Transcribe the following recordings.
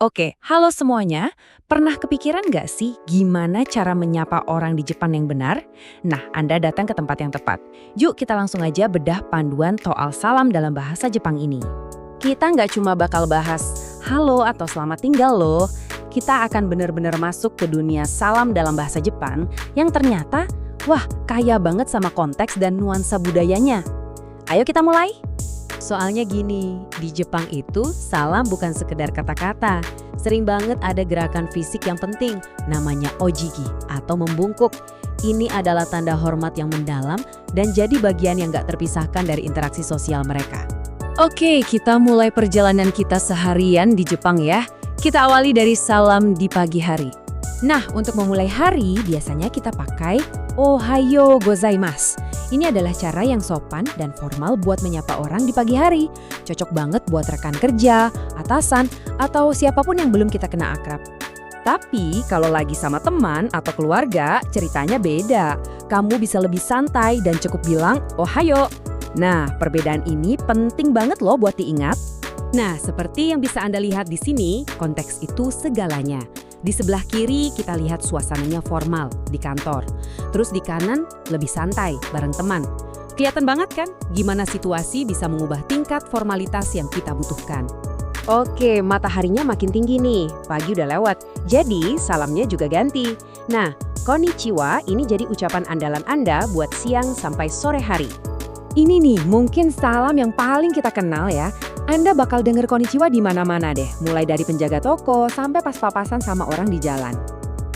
Oke, halo semuanya. Pernah kepikiran nggak sih gimana cara menyapa orang di Jepang yang benar? Nah, Anda datang ke tempat yang tepat. Yuk kita langsung aja bedah panduan soal salam dalam bahasa Jepang ini. Kita nggak cuma bakal bahas halo atau selamat tinggal loh. Kita akan benar-benar masuk ke dunia salam dalam bahasa Jepang yang ternyata, wah, kaya banget sama konteks dan nuansa budayanya. Ayo kita mulai. Soalnya gini, di Jepang itu salam bukan sekedar kata-kata. Sering banget ada gerakan fisik yang penting, namanya ojigi atau membungkuk. Ini adalah tanda hormat yang mendalam dan jadi bagian yang gak terpisahkan dari interaksi sosial mereka. Oke, kita mulai perjalanan kita seharian di Jepang ya. Kita awali dari salam di pagi hari. Nah, untuk memulai hari, biasanya kita pakai Ohayo gozaimasu. Ini adalah cara yang sopan dan formal buat menyapa orang di pagi hari. Cocok banget buat rekan kerja, atasan, atau siapapun yang belum kita kena akrab. Tapi kalau lagi sama teman atau keluarga, ceritanya beda. Kamu bisa lebih santai dan cukup bilang Ohayo. Nah, perbedaan ini penting banget loh buat diingat. Nah, seperti yang bisa Anda lihat di sini, konteks itu segalanya. Di sebelah kiri kita lihat suasananya formal di kantor. Terus di kanan lebih santai bareng teman. Kelihatan banget kan gimana situasi bisa mengubah tingkat formalitas yang kita butuhkan. Oke, mataharinya makin tinggi nih. Pagi udah lewat. Jadi salamnya juga ganti. Nah, konnichiwa ini jadi ucapan andalan Anda buat siang sampai sore hari. Ini nih mungkin salam yang paling kita kenal ya. Anda bakal denger konnichiwa di mana-mana deh, mulai dari penjaga toko sampai pas papasan sama orang di jalan.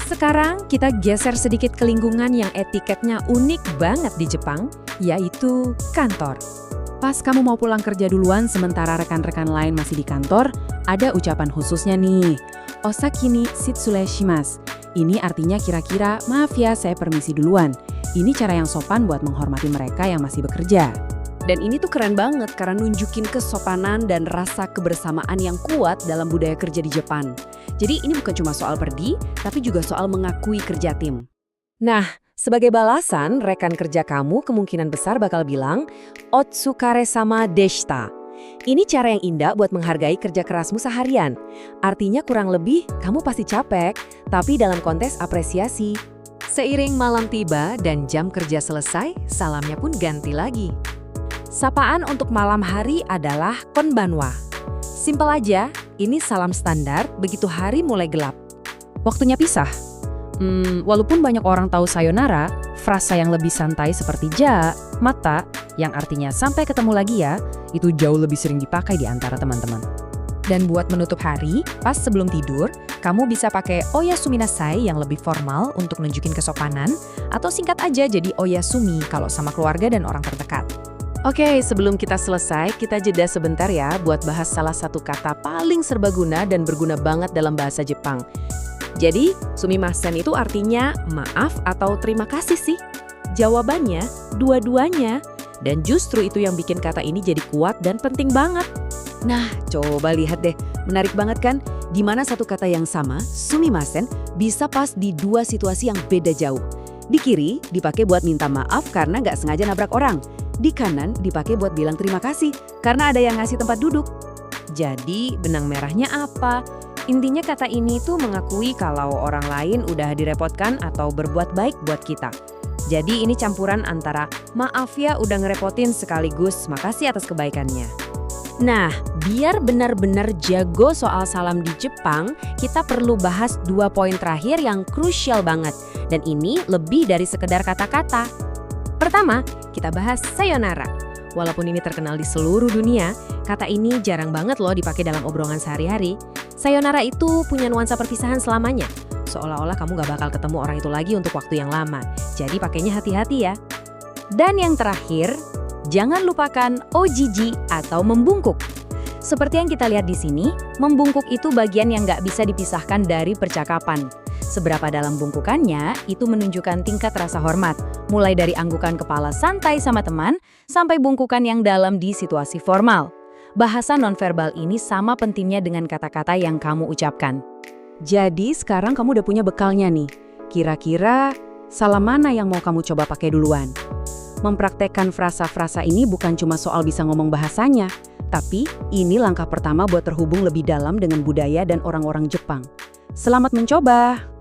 Sekarang kita geser sedikit ke lingkungan yang etiketnya unik banget di Jepang, yaitu kantor. Pas kamu mau pulang kerja duluan sementara rekan-rekan lain masih di kantor, ada ucapan khususnya nih. Osaki ni shitsure shimasu. Ini artinya kira-kira, maaf ya saya permisi duluan. Ini cara yang sopan buat menghormati mereka yang masih bekerja. Dan ini tuh keren banget karena nunjukin kesopanan dan rasa kebersamaan yang kuat dalam budaya kerja di Jepang. Jadi ini bukan cuma soal perdi, tapi juga soal mengakui kerja tim. Nah, sebagai balasan, rekan kerja kamu kemungkinan besar bakal bilang, Otsukare sama deshita. Ini cara yang indah buat menghargai kerja kerasmu seharian. Artinya kurang lebih, kamu pasti capek, tapi dalam konteks apresiasi. Seiring malam tiba dan jam kerja selesai, salamnya pun ganti lagi. Sapaan untuk malam hari adalah konbanwa. Simpel aja, ini salam standar begitu hari mulai gelap. Waktunya pisah. Walaupun banyak orang tahu sayonara, frasa yang lebih santai seperti ja, mata, yang artinya sampai ketemu lagi ya, itu jauh lebih sering dipakai di antara teman-teman. Dan buat menutup hari, pas sebelum tidur, kamu bisa pakai oyasuminasai yang lebih formal untuk nunjukin kesopanan, atau singkat aja jadi oyasumi kalau sama keluarga dan orang terdekat. Oke, sebelum kita selesai, kita jeda sebentar ya buat bahas salah satu kata paling serbaguna dan berguna banget dalam bahasa Jepang. Jadi, sumimasen itu artinya maaf atau terima kasih sih. Jawabannya, dua-duanya. Dan justru itu yang bikin kata ini jadi kuat dan penting banget. Nah, coba lihat deh. Menarik banget kan? Di mana satu kata yang sama, sumimasen, bisa pas di dua situasi yang beda jauh. Di kiri, dipakai buat minta maaf karena nggak sengaja nabrak orang. Di kanan dipakai buat bilang terima kasih karena ada yang ngasih tempat duduk. Jadi benang merahnya apa? Intinya kata ini tuh mengakui kalau orang lain udah direpotkan atau berbuat baik buat kita. Jadi ini campuran antara maaf ya udah ngerepotin sekaligus makasih atas kebaikannya. Nah, biar benar-benar jago soal salam di Jepang, kita perlu bahas 2 poin terakhir yang krusial banget. Dan ini lebih dari sekedar kata-kata. Pertama, kita bahas sayonara. Walaupun ini terkenal di seluruh dunia, kata ini jarang banget loh dipakai dalam obrolan sehari-hari. Sayonara itu punya nuansa perpisahan selamanya. Seolah-olah kamu gak bakal ketemu orang itu lagi untuk waktu yang lama. Jadi pakainya hati-hati ya. Dan yang terakhir, jangan lupakan ojiji atau membungkuk. Seperti yang kita lihat di sini, membungkuk itu bagian yang gak bisa dipisahkan dari percakapan. Seberapa dalam bungkukannya, itu menunjukkan tingkat rasa hormat. Mulai dari anggukan kepala santai sama teman, sampai bungkukan yang dalam di situasi formal. Bahasa nonverbal ini sama pentingnya dengan kata-kata yang kamu ucapkan. Jadi sekarang kamu udah punya bekalnya nih. Kira-kira salam mana yang mau kamu coba pakai duluan? Mempraktekkan frasa-frasa ini bukan cuma soal bisa ngomong bahasanya, Tapi, ini langkah pertama buat terhubung lebih dalam dengan budaya dan orang-orang Jepang. Selamat mencoba!